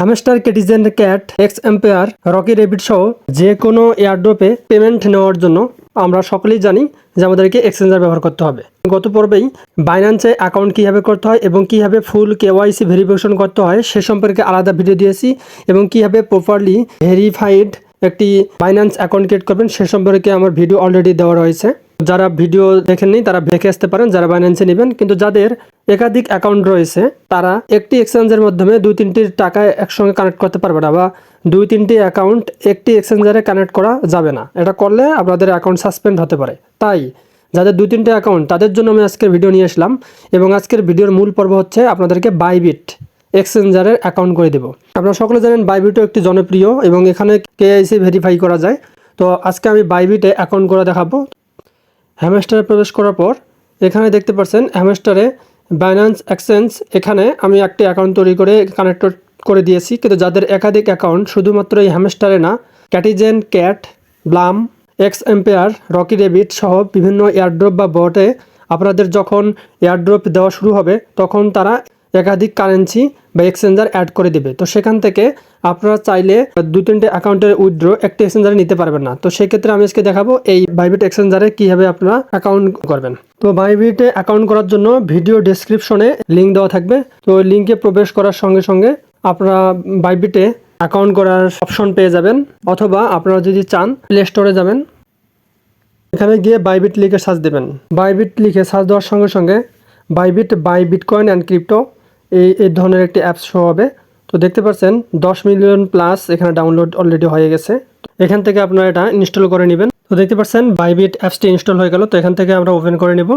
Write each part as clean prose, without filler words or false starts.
Hamster, Catizen cat, X Empire, Rocky Rabbit সহ যে কোনো এয়ারড্রপে পেমেন্ট নেওয়ার জন্য আমরা সকলেই জানি যে আমাদেরকে এক্সচেঞ্জার ব্যবহার করতে হবে। গত পর্বেই বাইন্যান্সে অ্যাকাউন্ট কীভাবে করতে হয় এবং কীভাবে ফুল কেওয়াইসি ভেরিফিকেশন করতে হয় সে সম্পর্কে আলাদা ভিডিও দিয়েছি, এবং কীভাবে প্রপারলি ভেরিফাইড একটি বাইন্যান্স অ্যাকাউন্ট ক্রিয়েট করবেন সে সম্পর্কে আমার ভিডিও অলরেডি দেওয়া রয়েছে। যারা ভিডিও দেখেননি তারা দেখে আসতে পারেন যারা বাইন্যান্সে নেবেন। কিন্তু যাদের একাধিক অ্যাকাউন্ট রয়েছে তারা একটি এক্সচেঞ্জের মাধ্যমে 2-3টি টাকা একসঙ্গে কানেক্ট করতে পারবে না, বা 2-3টি অ্যাকাউন্ট একটি এক্সচেঞ্জারে কানেক্ট করা যাবে না। এটা করলে আপনাদের অ্যাকাউন্ট সাসপেন্ড হতে পারে। তাই যাদের 2-3টে অ্যাকাউন্ট তাদের জন্য আমি আজকের ভিডিও নিয়ে আসলাম, এবং আজকের ভিডিওর মূল পর্ব হচ্ছে আপনাদেরকে বাইবিট এক্সচেঞ্জারের অ্যাকাউন্ট করে দেব। আপনারা সকলে জানেন বাইবিটও একটি জনপ্রিয় এবং এখানে কেআইসি ভেরিফাই করা যায়। তো আজকে আমি বাইবিটে অ্যাকাউন্ট করে দেখাবো। হ্যামস্টারে প্রবেশ করার পর এখানে দেখতে পাচ্ছেন হ্যামস্টারে বাইন্যান্স এক্সচেঞ্জ, এখানে আমি একটি অ্যাকাউন্ট তৈরি করে কানেক্ট করে দিয়েছি। কিন্তু যাদের একাধিক অ্যাকাউন্ট শুধুমাত্র এই হ্যামস্টারে না, Catizen cat, Blum, X Empire, Rocky Rabbit সহ বিভিন্ন এয়ারড্রপ বা বটে আপনাদের যখন এয়ারড্রপ দেওয়া শুরু হবে তখন তারা একাধিক কারেন্সি বা এক্সচেঞ্জার অ্যাড করে দিবে। তো সেখান থেকে আপনারা চাইলে 2-3টে অ্যাকাউন্টের উইথড্র একটি এক্সচেঞ্জারে নিতে পারবেন না। তো সেক্ষেত্রে আমি আজকে দেখাবো এই বাইবিট এক্সচেঞ্জারে কীভাবে আপনারা অ্যাকাউন্ট করবেন। তো বাইবিটে অ্যাকাউন্ট করার জন্য ভিডিও ডেসক্রিপশনে লিঙ্ক দেওয়া থাকবে। তো লিঙ্কে প্রবেশ করার সঙ্গে সঙ্গে আপনারা বাইবিটে অ্যাকাউন্ট করার অপশন পেয়ে যাবেন, অথবা আপনারা যদি চান প্লে স্টোরে যাবেন, এখানে গিয়ে বাইবিট লিখে সার্চ দেবেন। বাইবিট লিখে সার্চ দেওয়ার সঙ্গে সঙ্গে Bybit buy bitcoin and crypto এই ধরনের একটি অ্যাপস শো হবে। তো দেখতে পাচ্ছেন 10 মিলিয়ন প্লাস এখানে ডাউনলোড অলরেডি হয়ে গেছে। এখান থেকে আপনারা এটা ইনস্টল করে নেবেন। তো দেখতে পাচ্ছেন বাইবিট অ্যাপসটি ইনস্টল হয়ে গেল। তো এখান থেকে আমরা ওপেন করে নেব।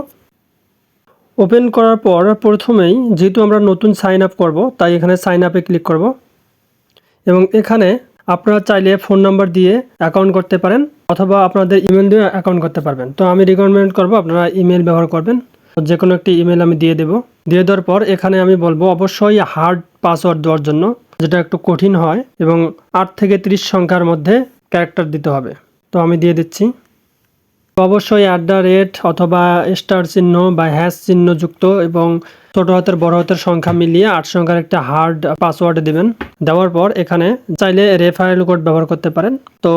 ওপেন করার পর প্রথমেই যেহেতু আমরা নতুন সাইন আপ করবো তাই এখানে সাইন আপে ক্লিক করব, এবং এখানে আপনারা চাইলে ফোন নাম্বার দিয়ে অ্যাকাউন্ট করতে পারেন অথবা আপনাদের ইমেল দিয়ে অ্যাকাউন্ট করতে পারবেন। তো আমি রিকমেন্ড করব আপনারা ইমেল ব্যবহার করবেন। যে কোনো একটি ইমেল আমি দিয়ে দেব। দিয়ে দেওয়ার পর এখানে আমি বলবো অবশ্যই হার্ড পাসওয়ার্ড দেওয়ার জন্য, যেটা একটু কঠিন হয়, এবং 8 থেকে 30 সংখ্যার মধ্যে ক্যারেক্টার দিতে হবে। তো আমি দিয়ে দিচ্ছি। অবশ্যই @ অথবা স্টার চিহ্ন বা হ্যাশ চিহ্ন যুক্ত এবং ছোট হাতের বড় হাতের সংখ্যা মিলিয়ে 8 সংখ্যার একটা হার্ড পাসওয়ার্ড দেবেন। দেওয়ার পর এখানে চাইলে রেফারেল কোড ব্যবহার করতে পারেন। তো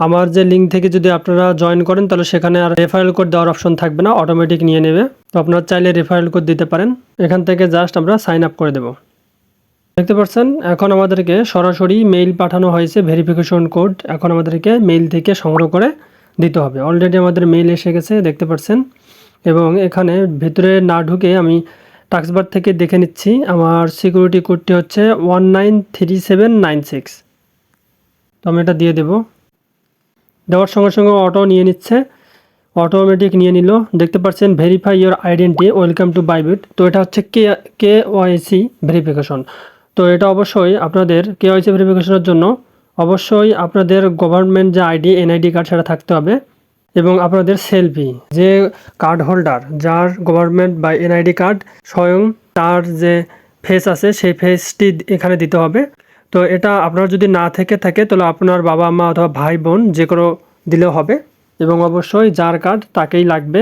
আমার যে লিঙ্ক থেকে যদি আপনারা জয়েন করেন তাহলে সেখানে আর রেফারেল কোড দেওয়ার অপশন থাকবে না, অটোমেটিক নিয়ে নেবে। তো আপনারা চাইলে রেফারেল কোড দিতে পারেন। এখান থেকে জাস্ট আমরা সাইন আপ করে দেব। দেখতে পাচ্ছেন এখন আমাদেরকে সরাসরি মেইল পাঠানো হয়েছে ভেরিফিকেশন কোড। এখন আমাদেরকে মেইল থেকে সংগ্রহ করে দিতে হবে। অলরেডি আমাদের মেইল এসে গেছে দেখতে পাচ্ছেন, এবং এখানে ভিতরে না ঢুকে আমি টাস্কবার থেকে দেখে নিচ্ছি। আমার সিকিউরিটি কোডটি হচ্ছে 193796। তো আমি এটা দিয়ে দেব। দেওয়ার সঙ্গে সঙ্গে অটো নিয়ে নিচ্ছে, অটোমেটিক নিয়ে নিল। দেখতে পাচ্ছেন verify your identity, welcome to Bybit. তো এটা হচ্ছে কেওয়াইসি ভেরিফিকেশন। তো এটা অবশ্যই আপনাদের কেওয়াইসি ভেরিফিকেশনের জন্য অবশ্যই আপনাদের গভর্নমেন্ট যে আইডি এনআইডি কার্ড সেটা থাকতে হবে, এবং আপনাদের সেলফি, যে কার্ড হোল্ডার যার গভর্নমেন্ট বা এনআইডি কার্ড স্বয়ং তার যে ফেস আছে সেই ফেসটি এখানে দিতে হবে। তো এটা আপনার যদি না থেকে থাকে তাহলে আপনার বাবা মা অথবা ভাই বোন যে কোনো দিলেও হবে, এবং অবশ্যই যার কার্ড তাকেই লাগবে,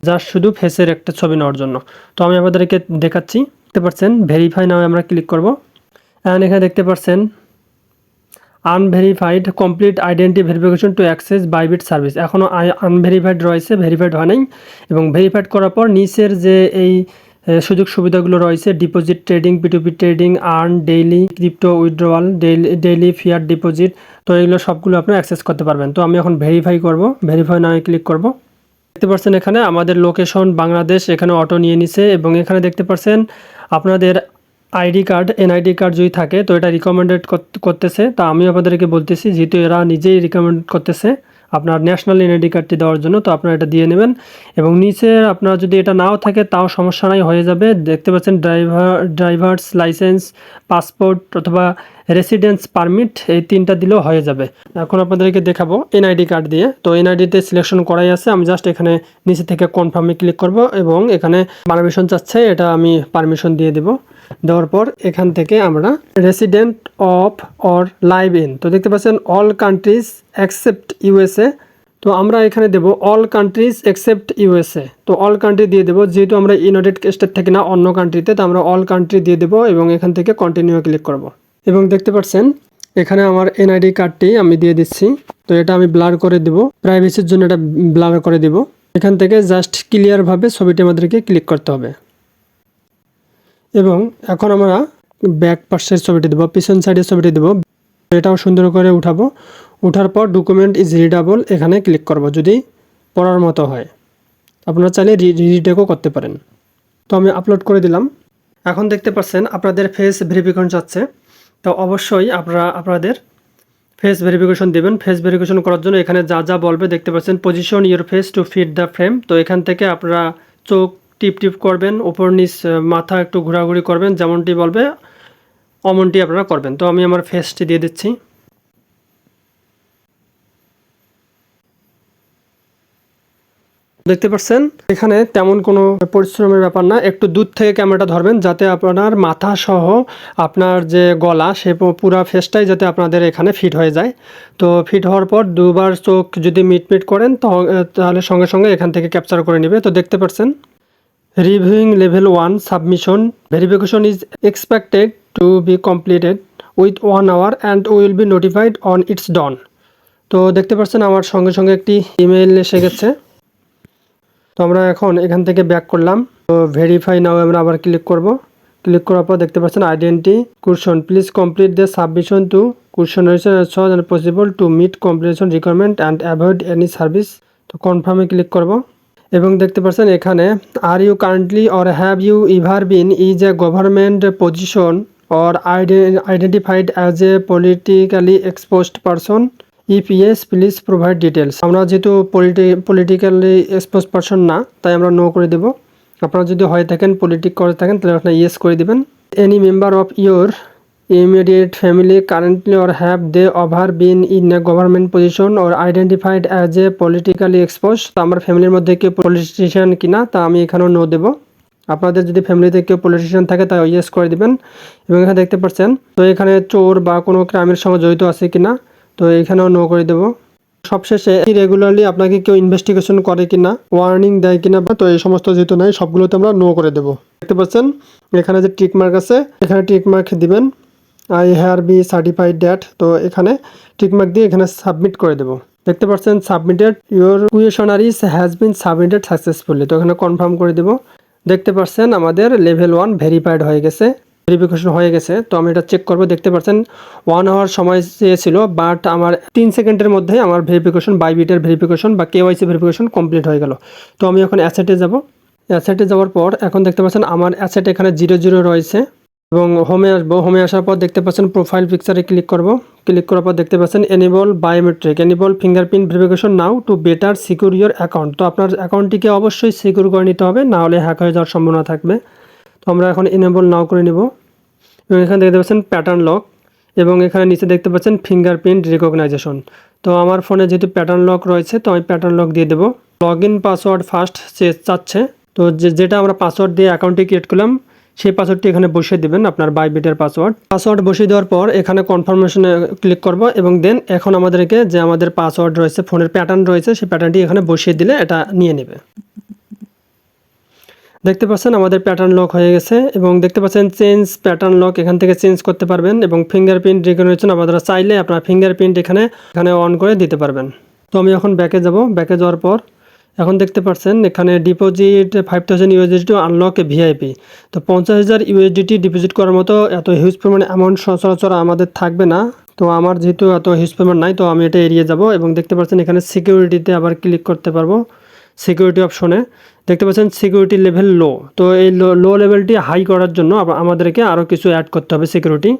যার শুধু ফেসের একটা ছবি নেওয়ার জন্য। তো আমি আপনাদেরকে দেখাচ্ছি। দেখতে পাচ্ছেন ভেরিফাই নামে আমরা ক্লিক করব, অ্যান্ড এখানে দেখতে পাচ্ছেন unverified complete identity verification to access Bybit service. এখনও আনভেরিফাইড রয়েছে, ভেরিফাইড হয় নাই। এবং ভেরিফাইড করার পর নিচের যে এই সুযোগ সুবিধাগুলো রয়েছে, deposit trading, P two P trading, earn, daily crypto withdrawal, daily fiat deposit, তো এগুলো সবগুলো আপনি অ্যাক্সেস করতে পারবেন। তো আমি এখন ভেরিফাই করব, ভেরিফাই নামে ক্লিক করব। দেখতে পাচ্ছেন এখানে আমাদের লোকেশন বাংলাদেশ এখানে অটো নিয়ে নিছে, এবং এখানে দেখতে পাচ্ছেন আপনাদের আইডি কার্ড এনআইডি কার্ড যদি থাকে তো এটা রিকমেন্ডেড করতেছে। তা আমি আপনাদেরকে বলতেছি যেহেতু এরা নিজেই রিকমেন্ড করতেছে আপনার ন্যাশনাল এনআইডি কার্ডটি দেওয়ার জন্য, তো আপনারা এটা দিয়ে নেবেন। এবং নিচে আপনার যদি এটা নাও থাকে তাও সমস্যা নাই, হয়ে যাবে। দেখতে পাচ্ছেন ড্রাইভার্স লাইসেন্স, পাসপোর্ট অথবা রেসিডেন্স পারমিট, এই 3টা দিলেও হয়ে যাবে। এখন আপনাদেরকে দেখাবো এনআইডি কার্ড দিয়ে। তো এনআইডিতে সিলেকশন করাই আছে, আমি জাস্ট এখানে নিচে থেকে কনফার্মে ক্লিক করব, এবং এখানে পারমিশন চাচ্ছে, এটা আমি পারমিশন দিয়ে দেব। দেওয়ার পর এখান থেকে আমরা resident of or live in, তো দেখতে পাচ্ছেন অল কান্ট্রিজ এক্সেপ্ট ইউএসএ। তো আমরা এখানে দেব অল কান্ট্রিজ এক্সেপ্ট ইউএসএ। তো অল কান্ট্রি দিয়ে দেবো, যেহেতু আমরা ইউনাইটেড স্টেট থেকে না অন্য কান্ট্রিতে, তো আমরা অল কান্ট্রি দিয়ে দেবো, এবং এখান থেকে কন্টিনিউ ক্লিক করব। এবং দেখতে পাচ্ছেন এখানে আমার এনআইডি কার্ডটি আমি দিয়ে দিচ্ছি। তো এটা আমি ব্লার করে দিব, প্রাইভেসির জন্য এটা ব্লার করে দিব। এখান থেকে জাস্ট ক্লিয়ারভাবে ছবিটি আমাদেরকে ক্লিক করতে হবে। এবং এখন আমরা ব্যাক পাশের ছবিটি দেবো, পিছন সাইডের ছবিটি দেবো। এটাও সুন্দর করে উঠাবো। উঠার পর ডকুমেন্ট ইজ রিডেবল এখানে ক্লিক করব যদি পড়ার মতো হয়। আপনারা চাইলে রিটেকও করতে পারেন। তো আমি আপলোড করে দিলাম। এখন দেখতে পাচ্ছেন আপনাদের ফেস ভেরিফিকেশন যাচ্ছে। তো অবশ্যই আপনাদের ফেস ভেরিফিকেশন দেবেন। ফেস ভেরিফিকেশন করার জন্য এখানে যা যা বলবে দেখতে পাচ্ছেন, position your face to fit the frame. তো এখান থেকে আপনারা চোখ টিপ করবেন, উপর নিচ মাথা একটু ঘোরাঘুরি করবেন, যেমনটি বলবে অমনটি আপনারা করবেন। তো আমি আমার ফেসটি দিয়ে দিচ্ছি। দেখতে পাচ্ছেন এখানে তেমন কোনো পরিশ্রমের ব্যাপার না, একটু দূর থেকে ক্যামেরাটা ধরবেন যাতে আপনার মাথা সহ আপনার যে গলা সে পুরা ফেসটাই যাতে আপনাদের এখানে ফিট হয়ে যায়। তো ফিট হওয়ার পর দুবার চোখ যদি মিট করেন তাহলে সঙ্গে সঙ্গে এখান থেকে ক্যাপচার করে নেবে। তো দেখতে পাচ্ছেন reviewing level 1 submission verification is expected to be completed with 1 hour and will be notified on it's done. তো দেখতে পাচ্ছেন আমার সঙ্গে সঙ্গে একটি ইমেইল এসে গেছে। তো আমরা এখন এখান থেকে ব্যাক করলাম। তো ভেরিফাই নাও আমরা আবার ক্লিক করব। ক্লিক করার পর দেখতে পাচ্ছেন identification please complete the submission to cushion as possible to meet completion requirement and avoid any service. তো কনফার্মে ক্লিক করব। এবং দেখতে পাচ্ছেন এখানে are you currently or have you ever been is a government position or identified as a politically exposed person, if yes please provide details. আমরা যেহেতু politically expose person না, তাই আমরা নো করে দেব। আপনারা যদি হয়ে থাকেন পলিটিক করে থাকেন তাহলে আপনারা ইয়েস করে দেবেন। Any member of your immediate family currently or have they ever been in a government position or identified as a politically exposed। তো আমার ফ্যামিলির মধ্যে কেউ পলিটিশিয়ান কিনা, তা আমি এখানেও নো দেব। আপনাদের যদি ফ্যামিলিতে কেউ পলিটিশিয়ান থাকে তাই ইয়েস করে দিবেন। এবং এখানে দেখতে পাচ্ছেন তো এখানে চোর বা কোনো ক্রাইমের সঙ্গে জড়িত আছে কিনা, তো এখানেও নো করে দেব। সবশেষে রেগুলারলি আপনাকে কেউ ইনভেস্টিগেশন করে কিনা, ওয়ার্নিং দেয় কিনা, তো এই সমস্ত যেহেতু নাই সবগুলোতে আমরা নো করে দেব। দেখতে পাচ্ছেন এখানে যে টিক মার্ক আছে, এখানে টিক মার্ক দিবেন I hereby certified that. তো এখানে টিকমার্ক দিয়ে এখানে সাবমিট করে দেব। দেখতে পাচ্ছেন submitted your questionnaires has been submitted successfully. তো এখানে কনফার্ম করে দেব। দেখতে পাচ্ছেন আমাদের লেভেল 1 ভেরিফাইড হয়ে গেছে, ভেরিফিকেশন হয়ে গেছে। তো আমি এটা চেক করব। দেখতে পাচ্ছেন 1 hour সময় চেয়েছিল, বাট আমার 3 সেকেন্ডের মধ্যে আমার ভেরিফিকেশন বাইবিটের ভেরিফিকেশন বা কেওয়াইসি ভেরিফিকেশন কমপ্লিট হয়ে গেল। তো আমি এখন অ্যাসেটে যাব। অ্যাসেটে যাওয়ার পর এখন দেখতে পাচ্ছেন আমার অ্যাসেট এখানে 00 রয়েছে। এবং হোমে আসবো। হোমে আসার পর দেখতে পাচ্ছেন প্রোফাইল পিকচারে ক্লিক করব। ক্লিক করার পর দেখতে পাচ্ছেন enable biometric, enable fingerprint verification now to better secure your account. তো আপনার অ্যাকাউন্টটিকে অবশ্যই সিকিউর করে নিতে হবে, না হলে হ্যাক হয়ে যাওয়ার সম্ভাবনা থাকবে। তো আমরা এখন এনেবল নাও করে নেব। এবং এখানে দেখতে পাচ্ছেন প্যাটার্ন লক, এবং এখানে নিচে দেখতে পাচ্ছেন ফিঙ্গারপ্রিন্ট রিকগনাইজেশন। তো আমার ফোনে যেহেতু প্যাটার্ন লক রয়েছে তো আমি প্যাটার্ন লক দিয়ে দেবো। লগ ইন পাসওয়ার্ড ফার্স্ট চাচ্ছে। তো যেটা আমরা পাসওয়ার্ড দিয়ে অ্যাকাউন্টটি ক্রিয়েট করলাম সেই পাসওয়ার্ডটি এখানে বসিয়ে দেবেন, আপনার বাইবিটের পাসওয়ার্ড বসিয়ে দেওয়ার পর এখানে কনফার্মেশনে ক্লিক করব। এবং দেন এখন আমাদেরকে যে আমাদের পাসওয়ার্ড রয়েছে, ফোনের প্যাটার্ন রয়েছে, সেই প্যাটার্নটি এখানে বসিয়ে দিলে এটা নিয়ে নেবে। দেখতে পাচ্ছেন আমাদের প্যাটার্ন লক হয়ে গেছে। এবং দেখতে পাচ্ছেন চেঞ্জ প্যাটার্ন লক, এখান থেকে চেঞ্জ করতে পারবেন। এবং ফিঙ্গারপ্রিন্ট রিকগনিশন আপনারা চাইলে আপনার ফিঙ্গারপ্রিন্ট এখানে অন করে দিতে পারবেন। তো আমি এখন ব্যাকে যাব। ব্যাকে যাওয়ার পর এখন দেখতে পাচ্ছেন এখানে ডিপোজিট 5000 USDT আনলক এ ভিআইপি। তো 50,000 USDT ডিপোজিট করার মতো এত হিউজ পরিমাণে অ্যামাউন্ট সচরাচর আমাদের থাকবে না। তো আমার যেহেতু এত হিউজ পরিমাণ নাই, তো আমি এটা এড়িয়ে যাব। এবং দেখতে পাচ্ছেন এখানে সিকিউরিটিতে আবার ক্লিক করতে পারবো। সিকিউরিটি অপশনে দেখতে পাচ্ছেন সিকিউরিটি লেভেল লো। তো এই লো লেভেলটি হাই করার জন্য আমাদেরকে আরও কিছু অ্যাড করতে হবে সিকিউরিটি।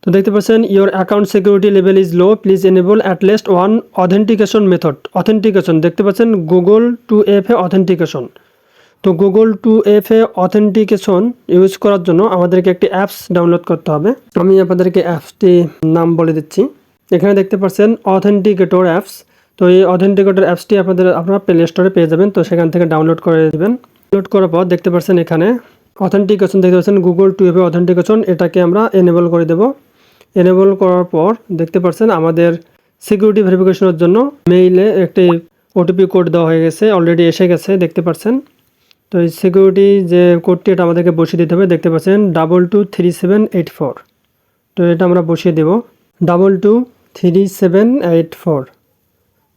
তো দেখতে পাচ্ছেন your account security level is low, please enable at least 1 authentication method. Authentication দেখতে পাচ্ছেন গুগল 2FA অথেন্টিকেশন। তো গুগল 2FA অথেন্টিকেশন ইউজ করার জন্য আমাদেরকে একটি অ্যাপস ডাউনলোড করতে হবে। আমি আপনাদেরকে অ্যাপসটি নাম বলে দিচ্ছি। এখানে দেখতে পাচ্ছেন অথেন্টিকেটর অ্যাপস। তো এই অথেন্টিকেটর অ্যাপসটি আপনারা প্লে স্টোরে পেয়ে যাবেন। তো সেখান থেকে ডাউনলোড করে দেবেন। ডাউনলোড করার পর দেখতে পাচ্ছেন এখানে অথেন্টিকেশন দেখতে পাচ্ছেন গুগল 2FA অথেন্টিকেশন, এটাকে আমরা এনেবল করে দেব। এনেবল করার পর দেখতে পাচ্ছেন আমাদের সিকিউরিটি ভেরিফিকেশনের জন্য মেইলে একটি ওটিপি কোড দেওয়া হয়ে গেছে, অলরেডি এসে গেছে দেখতে পাচ্ছেন। তো এই সিকিউরিটি যে কোডটি এটা আমাদেরকে বসিয়ে দিতে হবে। দেখতে পাচ্ছেন 223784। তো এটা আমরা বসিয়ে দেব 223784।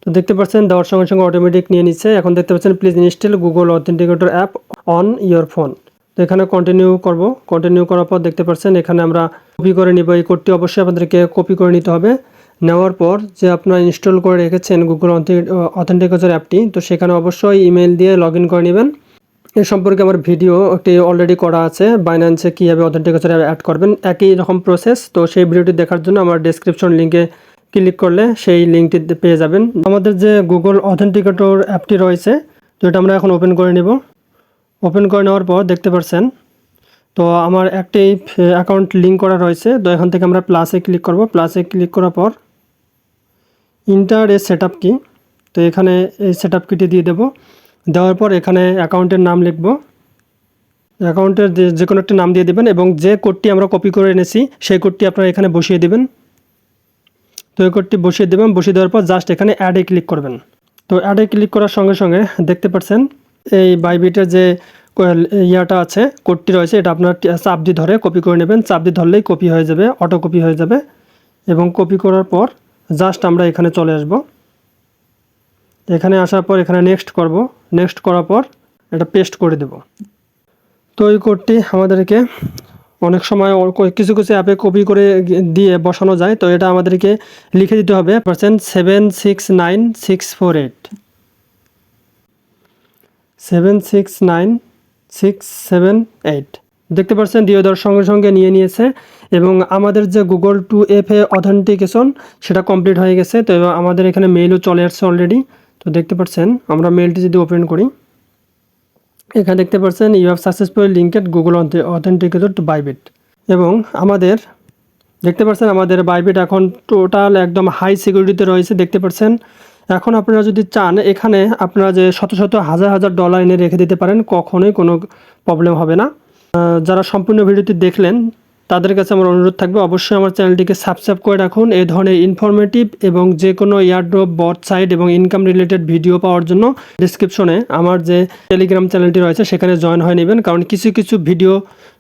তো দেখতে পাচ্ছেন দেওয়ার সঙ্গে সঙ্গে অটোমেটিক নিয়ে নিচ্ছে। এখন দেখতে পাচ্ছেন please install Google authenticator app on your phone. তো এখানে কন্টিনিউ করব। কন্টিনিউ করার পর দেখতে পাচ্ছেন এখানে আমরা কপি করে নিব। এই কোডটি অবশ্যই আপনাদেরকে কপি করে নিতে হবে। নেওয়ার পর যে আপনারা ইনস্টল করে রেখেছেন গুগল অথেন্টিকেটর অ্যাপটি, তো সেখানে অবশ্যই ইমেল দিয়ে লগ ইন করে নেবেন। এ সম্পর্কে আমার ভিডিও একটি অলরেডি করা আছে, বাইন্যান্সে কীভাবে অথেন্টিকেটর অ্যাড করবেন, একই রকম প্রসেস। তো সেই ভিডিওটি দেখার জন্য আমার ডেসক্রিপশন লিঙ্কে ক্লিক করলে সেই লিঙ্কটি পেয়ে যাবেন। আমাদের যে গুগল অথেন্টিকেটর অ্যাপটি রয়েছে, তো এটা আমরা এখন ওপেন করে নেব। ওপেন করে নেওয়ার পর দেখতে পাচ্ছেন তো আমার একটি অ্যাকাউন্ট লিঙ্ক করা রয়েছে। তো এখান থেকে আমরা প্লাসে ক্লিক করব। প্লাসে ক্লিক করার পর ইন্টার এ সেটআপ কি, তো এখানে এই সেটআপ কিটি দিয়ে দেব। দেওয়ার পর এখানে অ্যাকাউন্টের নাম লিখব। অ্যাকাউন্টের যে কোনো একটা নাম দিয়ে দেবেন এবং যে কোডটি আমরা কপি করে এনেছি সেই কোডটি আপনারা এখানে বসিয়ে দেবেন। তো এই কোডটি বসিয়ে দেবেন। বসিয়ে দেওয়ার পর জাস্ট এখানে অ্যাডে ক্লিক করবেন। তো অ্যাডে ক্লিক করার সঙ্গে সঙ্গে দেখতে পাচ্ছেন এই বাইবিটের যে ইয়াটা আছে, কোডটি রয়েছে, এটা আপনার চাপ দিয়ে ধরে কপি করে নেবেন। চাপ দিয়ে ধরলেই কপি হয়ে যাবে, অটো কপি হয়ে যাবে। এবং কপি করার পর জাস্ট আমরা এখানে চলে আসব। এখানে আসার পর এখানে নেক্সট করব। নেক্সট করার পর এটা পেস্ট করে দেব। তো এই কোডটি আমাদেরকে অনেক সময় কিছু কিছু অ্যাপে কপি করে দিয়ে বসানো যায়। তো এটা আমাদেরকে লিখে দিতে হবে %769648 769678। দেখতে পাচ্ছেন দিয়ে দেওয়ার সঙ্গে সঙ্গে নিয়ে নিয়েছে এবং আমাদের যে গুগল 2FA অথেন্টিকেশন সেটা কমপ্লিট হয়ে গেছে। তো আমাদের এখানে মেইলও চলে আসছে অলরেডি। তো দেখতে পাচ্ছেন আমরা মেইলটি যদি ওপেন করি, এখানে দেখতে পাচ্ছেন you have successfully linked Google authenticator to Bybit. এবং আমাদের দেখতে পাচ্ছেন আমাদের বাইবিট এখন টোটাল একদম হাই সিকিউরিটিতে রয়েছে। দেখতে পাচ্ছেন এখন আপনারা যদি চান এখানে আপনারা যে শত শত হাজার হাজার ডলার এনে রেখে দিতে পারেন, কখনোই কোনো প্রবলেম হবে না। যারা সম্পূর্ণ ভিডিওটি দেখলেন তাদের কাছে আমার অনুরোধ থাকবে অবশ্যই আমার চ্যানেলটিকে সাবস্ক্রাইব করে রাখুন। এই ধরনের ইনফরমেটিভ এবং যে কোনো এয়ারড্রপ, বট সাইট এবং ইনকাম রিলেটেড ভিডিও পাওয়ার জন্য ডিসক্রিপশনে আমার যে টেলিগ্রাম চ্যানেলটি রয়েছে সেখানে জয়েন হয়ে নেবেন। কারণ কিছু কিছু ভিডিও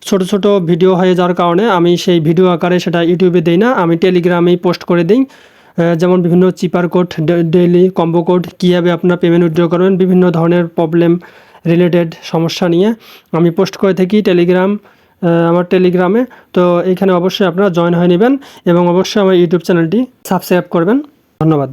ছোট ছোট ভিডিও হয়ে যাওয়ার কারণে আমি সেই ভিডিও আকারে সেটা ইউটিউবে দিই না, আমি টেলিগ্রামেই পোস্ট করে দিই। যেমন বিভিন্ন চিপার কোড, ডেইলি কম্বো কোড, কীভাবে আপনারা পেমেন্ট উইথড্র করবেন, বিভিন্ন ধরনের প্রবলেম রিলেটেড সমস্যা নিয়ে আমি পোস্ট করে থাকি আমার টেলিগ্রামে। তো এইখানে অবশ্যই আপনারা জয়েন হয়ে নেবেন এবং অবশ্যই আমার ইউটিউব চ্যানেলটি সাবস্ক্রাইব করবেন। ধন্যবাদ।